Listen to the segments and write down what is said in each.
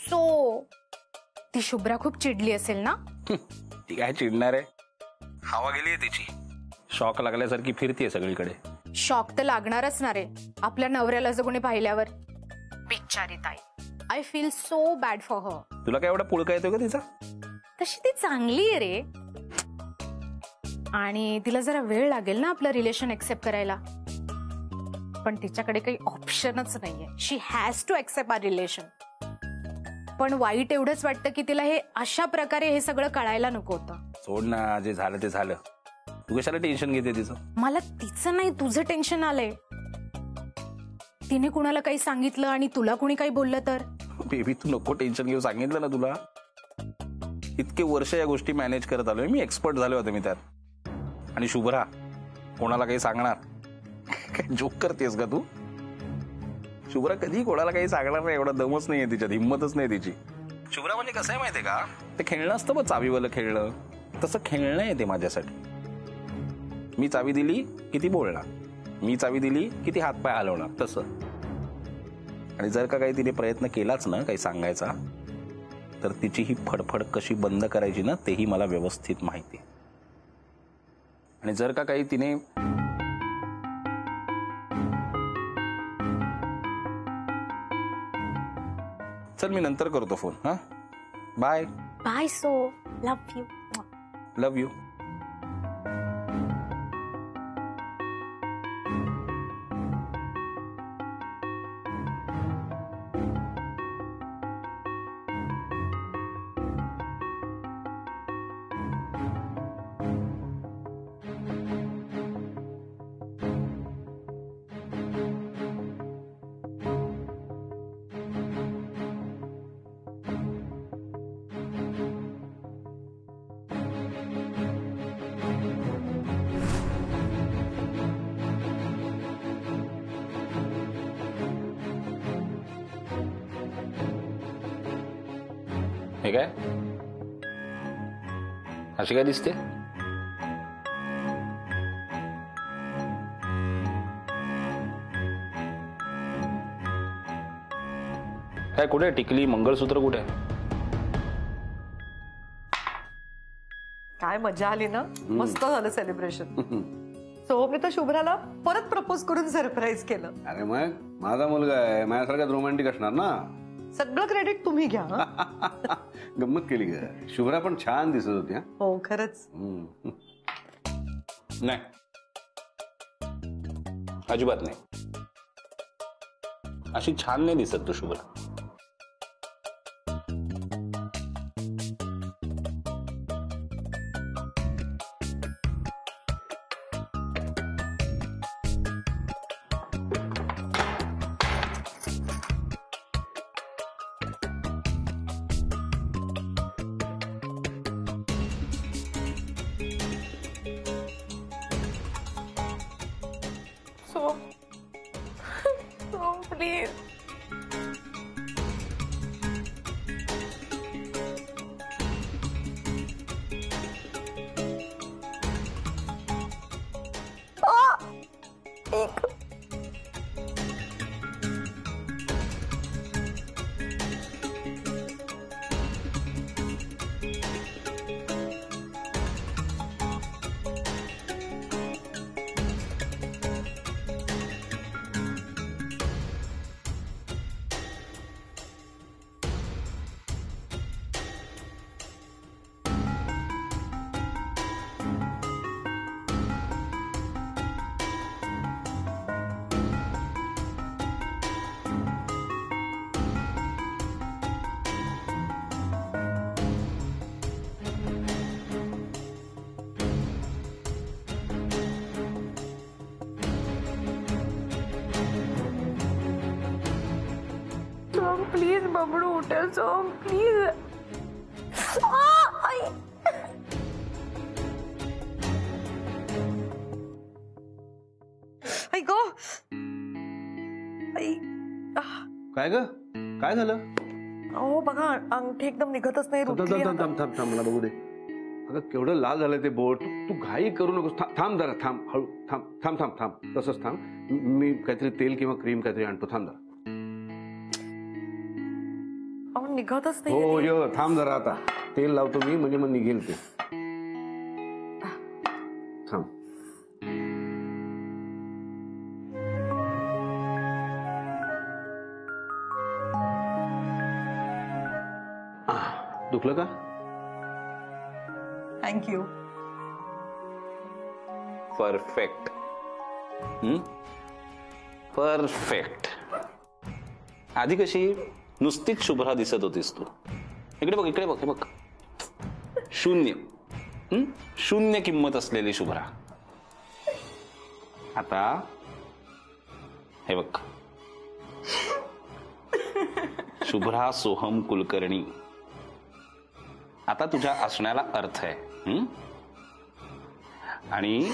So ती शुभ्रा खूप चिडली असेल ना? ती काय चिडणार आहे, हवा गेलीये तिची, शॉक लागल्यासारखी फिरतीये सगळीकडे. शॉक तर लागणारच ना रे आपल्या नवऱ्याला जर कोणी पाहिल्यावर. बिचारी ताई, I feel so bad for her. तुला काय एवढा पुळका येतो का तिचा? तशी ती चांगली आहे रे, आणि तिला जरा वेळ लागेल ना आपलं रिलेशन एक्सेप्ट करायला. पण तिच्याकडे काही ऑप्शनच नाहीये. She has to accept our relation. पण वाईट एवढंच वाटतं की तिला हे अशा प्रकारे हे सगळं कळायला नको होतं. सोड ना, जे झालं ते झालं. तू कशाला टेन्शन घेते तिचं? मला तिचं नाही तुझं टेन्शन आलंय. तिने कुणाला काही सांगितलं आणि तुला कुणी काही बोललं तर? बेबी तू नको टेन्शन घेऊ, सांगितलं ना तुला. इतके वर्ष या गोष्टी मॅनेज करत आलोय मी, एक्सपर्ट झाले होते मी त्यात. आणि शुभ्रा कोणाला काही सांगणार? काय जोक करतेस का तू? शुभ्रा कधी कोणाला काही सांगणार नाही, एवढा दमच नाहीये तिच्यात, हिंमतच नाही तिची. शुभ्रा म्हणजे कसं आहे माहितीये का, ते खेळणं असतं बघ, चावीवालं खेळणं, तसं खेळणं आहे ते माझ्यासाठी. मी चावी दिली की ती बोलणार, मी चावी दिली की ती हातपाय हलवणार, तसं. आणि जर का काही तिने प्रयत्न केलाच ना काही सांगायचा, तर तिची ही फडफड कशी बंद करायची ना तेही मला व्यवस्थित माहिती. आणि जर का काही तिने चल मी नंतर करतो फोन. हा bye bye. So love you. Love you. हे काय अशी काय दिसते? काय कुठे टिकली, मंगळसूत्र कुठे? काय मजा आली ना, मस्त झालं सेलिब्रेशन. सो मी तर शुभ्राला परत प्रपोज करून सरप्राईज केलं. अरे मग माझा मुलगा आहे, माझ्यासारखाच रोमॅन्टिक असणार ना. सगळं क्रेडिट तुम्ही घ्या. गंमत केली ग. शुभ्रा पण छान दिसत होती. हो खरंच. नाही, अजिबात नाही. अशी छान नाही दिसत तू शुभ्रा. प्लीज. प्लीज बबडू उठल सोम प्लीज. आई गो. काय ग, काय झालं? अहो बघा अंगठी एकदम निघतच नाही. थांब मला बघू दे. अगं केवढं लाल झालंय ते बोट. तू घाई करू नकोस. थांब जरा, थांब हळू. थांब तसंच थांब. मी काहीतरी तेल किंवा क्रीम काहीतरी आणतो. थांब जरा. निघतच हो नाही. य थांब जरा आता तेल लावतो मी म्हणजे मग निघेल ते. थांब. दुखलं का? थँक्यू. परफेक्ट. परफेक्ट. आधी कशी नुसतीच शुभ्रा दिसत होतीस तू. इकडे बघ, इकडे बघ, हे बघ. शून्य. शून्य किंमत असलेली शुभ्रा. आता हे बघ, शुभ्रा सोहम कुलकर्णी. आता तुझ्या असण्याला अर्थ आहे. आणि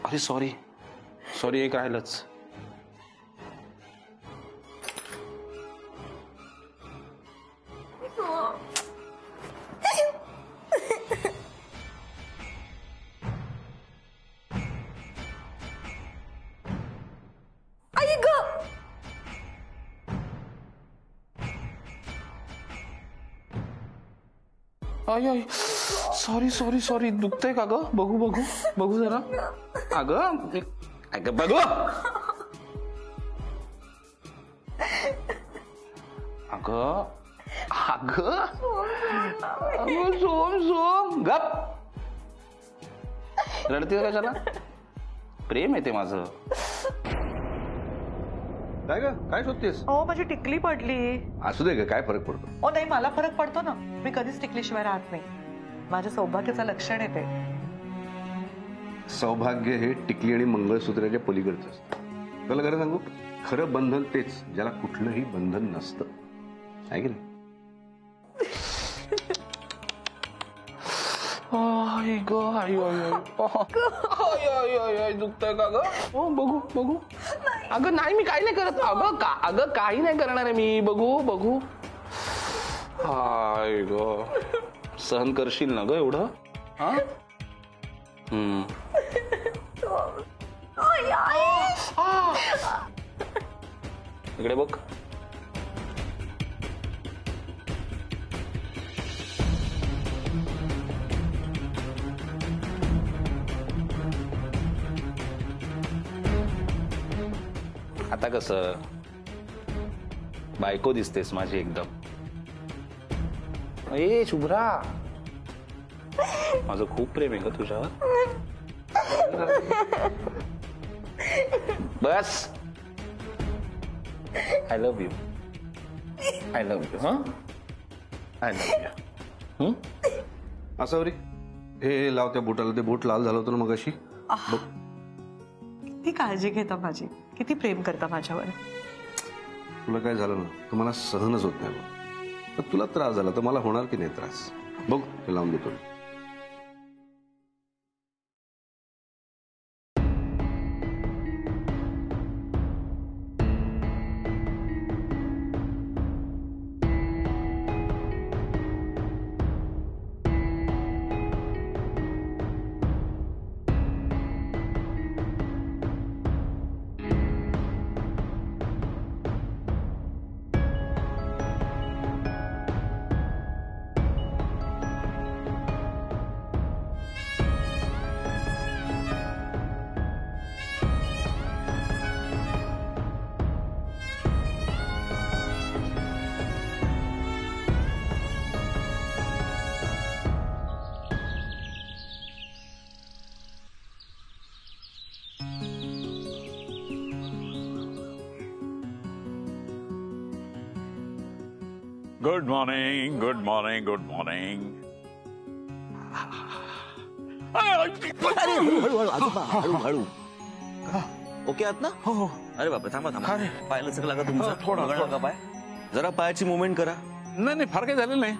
अरे सॉरी सॉरी, एक राहिलंच. आई सॉरी सॉरी सॉरी, दुखतंय का ग? बघू बघू बघू जरा. अगं बघू. अगं अगं अगं सोम सोम गप. रडते कशाला? प्रेम आहे ते माझं. काय ग, काय शोधतेस? हो, माझी टिकली पडली. असू दे ग, काय फरक पडतो? हो नाही, मला फरक पडतो ना. मी कधीच टिकलीशिवाय राहत नाही. माझ्या सौभाग्याचं लक्षण आहे ते. सौभाग्य हे टिकली आणि मंगळसूत्राच्या पलीकडचं असतं. तुला खरं सांगू, खरं बंधन तेच ज्याला कुठलंही बंधन नसतं. आहे की नाही? दुखतंय का ग? हो बघू बघू. अगं नाही, मी काही नाही करत. अगं काही नाही करणार आहे मी. बघू बघू. हाय ग, सहन करशील ना ग एवढं? हा. इकडे बघ. आता कसं बायको दिसतेस माझी एकदम. ए शुभ्रा, माझं खूप प्रेम आहे ग तुझ्यावर. बस. I love you. I love you. हा, आय लव्ह यू. असं रे, हे लाव त्या बोटाला. ते बोट लाल झालं होतं ना मग अशी. किती काळजी घेता माझी, किती प्रेम करता माझ्यावर. तुला काय झालं ना, तर मला सहनच होत नाही. तर तुला त्रास झाला तर मला होणार की नाही त्रास? बघ, ते लावून देतो. Good morning, good morning, good morning. हळू. ओके आहात ना? हो. अरे बापरे, थांबा थांबा. पायाला चकला का तुमचा? थोडा. बघा का पाय? जरा पायाची मुवमेंट करा. नाही फार काही झालेलं नाही.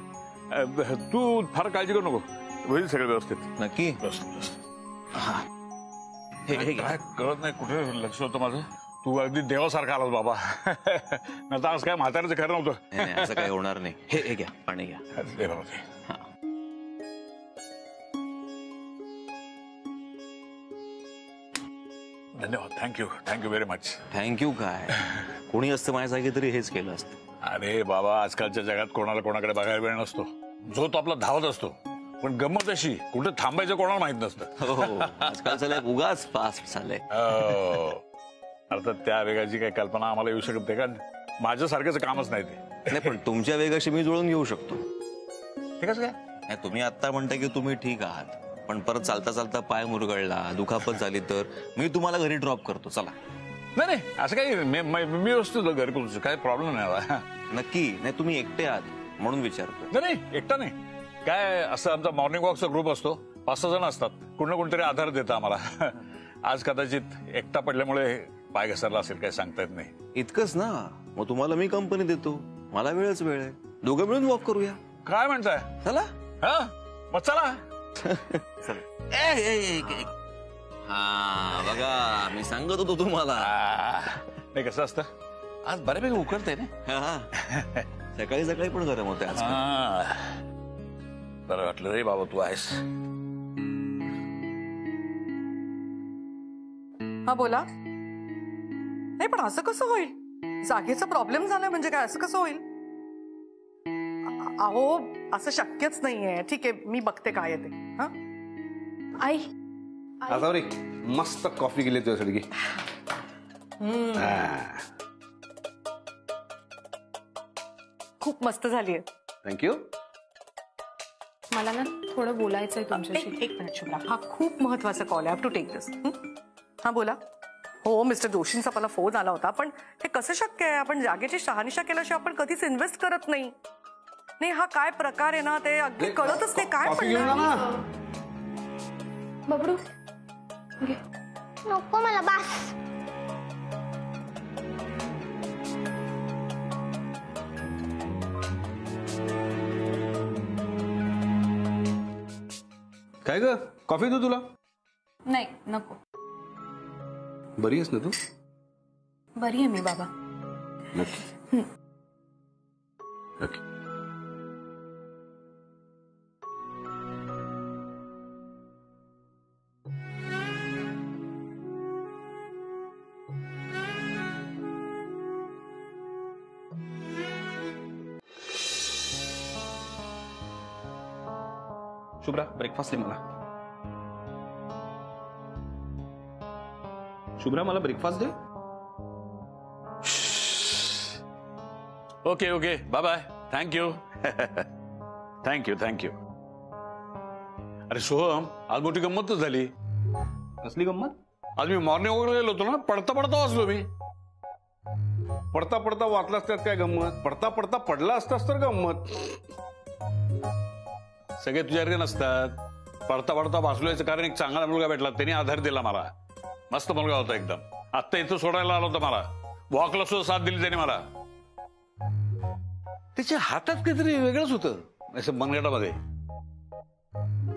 तू फार काळजी करू नको, होईल सगळं व्यवस्थित. नक्की? हे काय कळत नाही कुठे लक्ष होतं माझं. तू अगदी देवासारखा आलास बाबा. नाही आज काय म्हाताऱ्याचं खरं नव्हतं. नाही, असं काही होणार नाही. हे घ्या, पाणी घ्या. दे बाबा ते. धन्यवाद. Thank you very much. थँक्यू काय? कोणी असतं माझ्या जागी तरी हेच केलं असतं. अरे बाबा, आजकालच्या जगात कोणाला कोणाकडे बघायला वेळ नसतो. जो तो आपला धावत असतो. पण गंमत अशी, कुठे थांबायचं कोणाला माहित नसतं. हो, आजकालचं लाईफ उगाच फास्ट झालंय. अर्थात त्या वेगाची काही कल्पना आम्हाला येऊ शकत नाही, कारण माझ्यासारखंच कामच नाही ते. नाही, पण तुमच्या वेगाशी मी जुळून घेऊ शकतो. ते कसं काय? नाही, तुम्ही आता म्हणताय की तुम्ही ठीक आहात, पण परत चालता चालता पाय मुरगळला, दुखापत झाली तर मी तुम्हाला घरी ड्रॉप करतो. चला. नाही नाही, असं काही मी वस्तू घरी पोहोचतो, काही प्रॉब्लेम नाही मला. नक्की नाही, तुम्ही एकटे आहात म्हणून विचारतो. नाही नाही, एकटा नाही. काय असं आमचा मॉर्निंग वॉकचा ग्रुप असतो, 5-6 जण असतात. कुठं कोणतरी आधार देतं आम्हाला. आज कदाचित एकटा पडल्यामुळे पाय घसरला असेल, काही सांगता येत नाही. इतकंच ना, मग तुम्हाला मी कंपनी देतो. मला वेळच वेळ आहे, दोघं मिळून वॉक करूया. काय म्हणताय? चला. हा, मग चला. हा बघा, मी सांगत होतो तुम्हाला. नाही, कसं असतं, आज बऱ्यापैकी उकडतंय ना. सकाळी सकाळी पण गरम होते आज. बरं वाटलं रे बाबा, तू आहेस. हा बोला. नाही पण असं कसं होईल? जागेचा प्रॉब्लेम झालाय म्हणजे काय, असं कसं होईल? अहो, असं शक्यच नाहीये. ठीक आहे, मी बघते काय येते. हा आई आजावरी मस्त कॉफी केली तुझ्यासाठी घे. खूप मस्त झालीये. थँक्यू. मला ना थोडं बोलायचंय तुमच्याशी. एक मिनिट शुभ्रा, हा खूप महत्वाचा कॉल आहे. हॅव टू टेक दिस. हा बोला. हो, मिस्टर जोशींचा मला फोन आला होता, पण हे कसं शक्य आहे? आपण जागेची शहानिशा केल्याशिवाय आपण कधीच इन्व्हेस्ट करत नाही. नाही, हा काय प्रकार आहे ना, ते अगदी कळतच नाही. काय कॉफी घेऊन जा पडलं? ना. बबडू घे. नको मला बास. काय ग, कॉफी दू तुला? नाही नको, बरी आहेस ना तू? बरी आहे मी बाबा. नक्की. नक्की. शुभ्रा, ब्रेकफास्ट दे मला. शुभ्रा, मला ब्रेकफास्ट दे. Okay okay, bye bye. Thank you. Thank you thank you. अरे सोहम, आज मोठी गंमतच झाली. कसली गंमत? आज मी मॉर्निंग वॉकला गेलो होतो ना, पडता पडता वाचलो मी. पडता पडता वाचला असतात काय गंमत? पडता पडता पडला असतास तर गंमत. सगळे तुझ्यासारखे नसतात. पडता पडता वाचलोयचं कारण एक चांगला मुलगा भेटला, त्याने आधार दिला मला. मस्त मुलगा होता एकदम. आत्ता इथं सोडायला आला होता मला. वॉकला सुद्धा साथ दिली त्याने मला. त्याच्या हातात काहीतरी वेगळंच होतं असं मनगटामध्ये.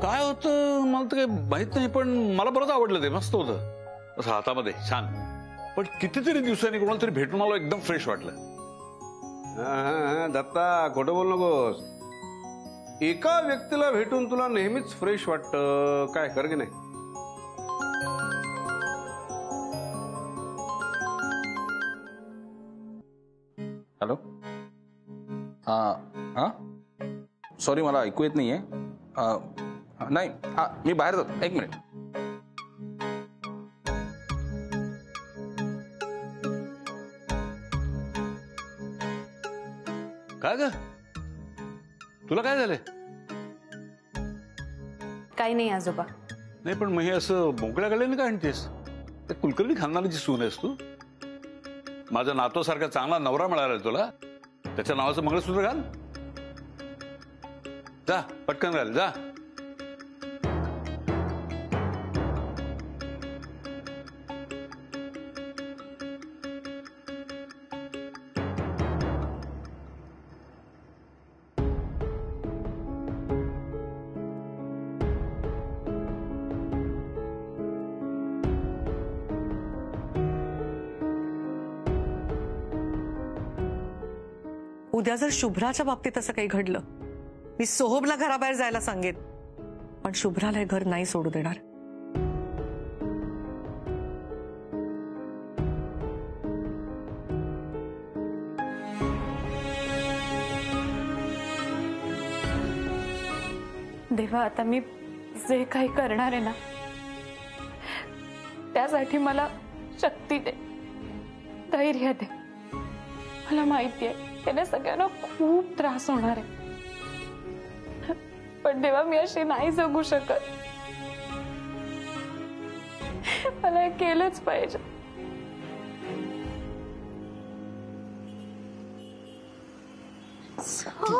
काय होतं मला तर काही माहित नाही, पण मला बरंच आवडलं. ते मस्त होतं असं हातामध्ये, छान. पण कितीतरी दिवसांनी कोणाला तरी भेटून मला एकदम फ्रेश वाटलं. दत्ता, खोटं बोल नकोस. एका व्यक्तीला भेटून तुला नेहमीच फ्रेश वाटतं, काय कर की नाही? हॅलो. हा, सॉरी, मला ऐकू येत नाहीये. नाही, मी बाहेर जातो. एक मिनिट. काय ग, तुला काय झालंय? काही नाही आजोबा. नाही, पण मग हे असं मोकळ्या गळ्याने काय आणतेस? ते कुलकर्णी खानदानाची सून आहेस तू. माझा नातोसारखा चांगला नवरा मिळाला तुला, त्याच्या नावाचं मंगळसूत्र घाल. जा, पटकन घाल, जा. उद्या जर शुभ्राच्या बाबतीत असं काही घडलं, मी सोहमला घराबाहेर जायला सांगेन, पण शुभ्राला हे घर नाही सोडू देणार. देवा, आता मी जे काही करणार आहे ना त्यासाठी मला शक्ती दे, धैर्य दे. मला माहिती आहे त्याने सगळ्यांना खूप त्रास होणार आहे, पण देवा मी अशी नाही जगू शकत. मला हे केलंच पाहिजे.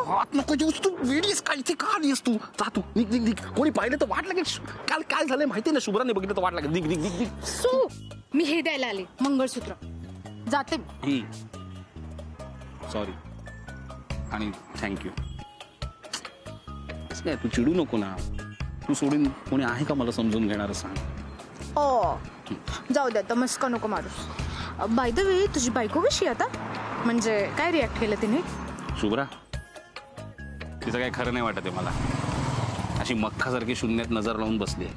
हात नको देऊस तू, वेळीस काय इथे का आलीस तू? जा तू, निघ निघ निघ. कोणी पाहिलं तर वाट लागेल. काल काय झालंय माहिती ना, शुभ्राने बघितलं तर वाट लागेल. निघ निघ निघ निघ. सो मी हे द्यायला आले, मंगळसूत्र. जाते. सॉरी आणि थँक्यू. काय तू चिडू नको ना. तू सोडून कोणी आहे का मला समजून घेणार सांग. ओ जाऊ दे आता, मस्का नको मारू. बाय द वे, तुझी बायको कशी आता? म्हणजे काय रिॲक्ट केलं तिने? शुभ्रा, तिचं काय खरं नाही वाटत आहे मला. अशी मक्खासारखी शून्यात नजर लावून बसली आहे.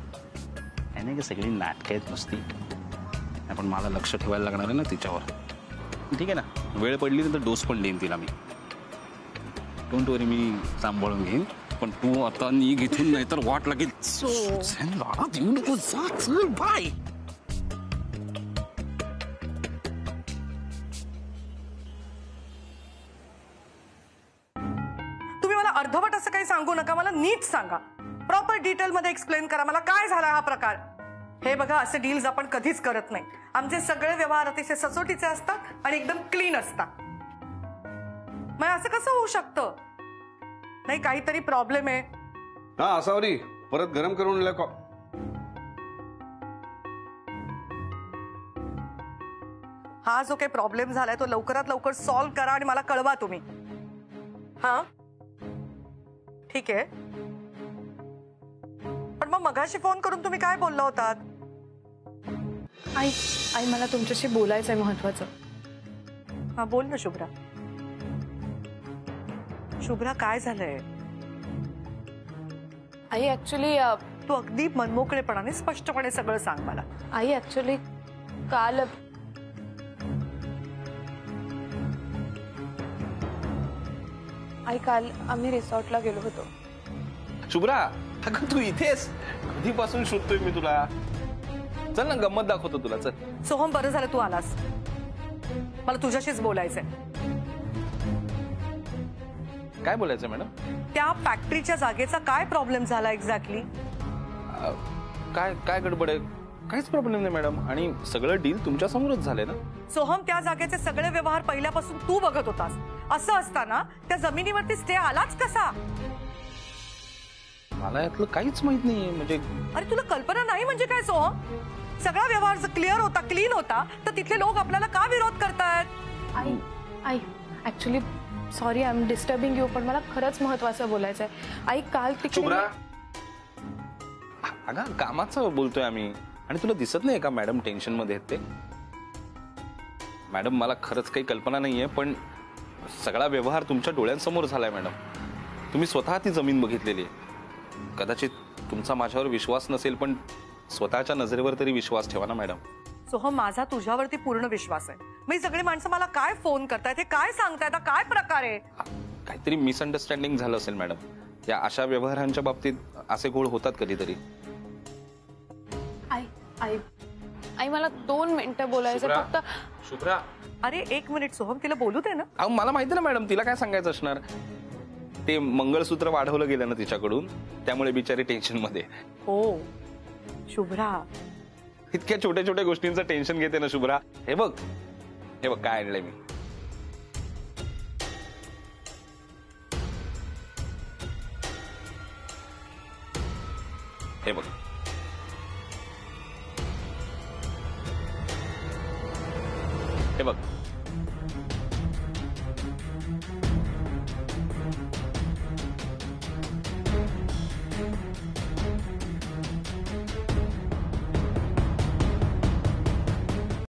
त्याने की सगळी नाटकं आहेत नुसती. पण मला लक्ष ठेवायला लागणार आहे ना तिच्यावर. ठीक आहे ना, वेळ पडली तर डोस पण देईन तिला मी. डोंट वरी, मी सांभाळून घेईन. पण तू आता निघ इथून, नाही तर वाट लागेल. देऊ नको, जा, चल, बाय. तुम्ही मला अर्धवट असं काही सांगू नका, मला नीट सांगा. प्रॉपर डिटेल मध्ये एक्सप्लेन करा मला काय झाला हा प्रकार. हे बघा, असे डील्स आपण कधीच करत नाही. आमचे सगळे व्यवहार अतिशय सचोटीचे असतात आणि एकदम क्लीन असतात. मग असं कसं होऊ शकतं? नाही, काहीतरी प्रॉब्लेम आहे. हा असावरी, परत गरम करून हा जो काही प्रॉब्लेम झालाय तो लवकरात लवकर सॉल्व्ह करा आणि मला कळवा तुम्ही. हा ठीक आहे, पण मग मगाशी फोन करून तुम्ही काय बोलला होतात? आई आई मला तुमच्याशी बोलायचं आहे महत्वाचं. हा बोल ना शुभ्रा. शुभ्रा काय झालंय? आई ऍक्च्युली तू अगदी मनमोकळेपणाने स्पष्टपणे सगळं सांग मला. आई ऍक्च्युली काल आम्ही रिसॉर्टला गेलो होतो. शुभ्रा, अगं तू इथेस? कधीपासून शोधतोय मी तुला. चल ना, गंमत दाखवतो तुला. चल. सोहम, बरं झालं तू आलास. मला तुझ्याशीच बोलायचंय. काय बोलायचं मॅडम? त्या फॅक्टरीच्या जागेचा काय प्रॉब्लेम झाला एक्झॅक्टली? काय काय गडबड आहे? काहीच प्रॉब्लेम नाही मॅडम, आणि सगळं डील तुमच्या समोरच झालंय ना. सोहम, त्या जागेचे सगळे व्यवहार पहिल्यापासून तू बघत होतास. असं असताना त्या जमिनीवरती स्टे आलाच कसा? मला यातलं काहीच माहित नाहीये. म्हणजे अरे तुला कल्पना नाही म्हणजे काय सोहम? सगळा व्यवहार जर क्लिअर होता, क्लीन होता, तर तिथले लोक आपल्याला का विरोध करतायत? आई आई actually sorry, I am disturbing you, पण मला खरंच महत्वाचं बोलायचं आहे. आई काल शुभ्रा, अगं कामाचं बोलतोय आम्ही, आणि तुला दिसत नाही का मॅडम टेन्शन मध्ये आहेत ते? मॅडम, मला खरंच काही कल्पना नाहीये, पण सगळा व्यवहार तुमच्या डोळ्यांसमोर झालाय मॅडम. तुम्ही स्वतः ती जमीन बघितलेली आहे. कदाचित तुमचा माझ्यावर विश्वास नसेल, पण स्वतःच्या नजरेवर तरी विश्वास ठेवा ना मॅडम. सोहम, माझा तुझ्यावरती पूर्ण विश्वास आहे. मी सगळी माणसं मला काय फोन करतायत, हे काय सांगतायत, काय प्रकार आहे? काहीतरी मिसअंडरस्टँडिंग झालं असेल मॅडम. या अशा व्यवहारांच्या बाबतीत असे घोळ होतात कधीतरी. आई आई आई मला 2 मिनिटं बोलायचं फक्त. शुभ्रा, अरे 1 मिनिट सोहम, तिला बोलू दे ना. अहो मला माहिती ना मॅडम, तिला काय सांगायचं असणार. ते मंगळसूत्र वाढवलं गेलं ना तिच्याकडून, त्यामुळे बिचारी टेन्शन मध्ये. हो शुभ्रा, इतक्या छोट्या छोट्या गोष्टींचं टेन्शन घेते ना शुभ्रा. हे बघ काय आणलंय मी. हे बघ, हे बघ.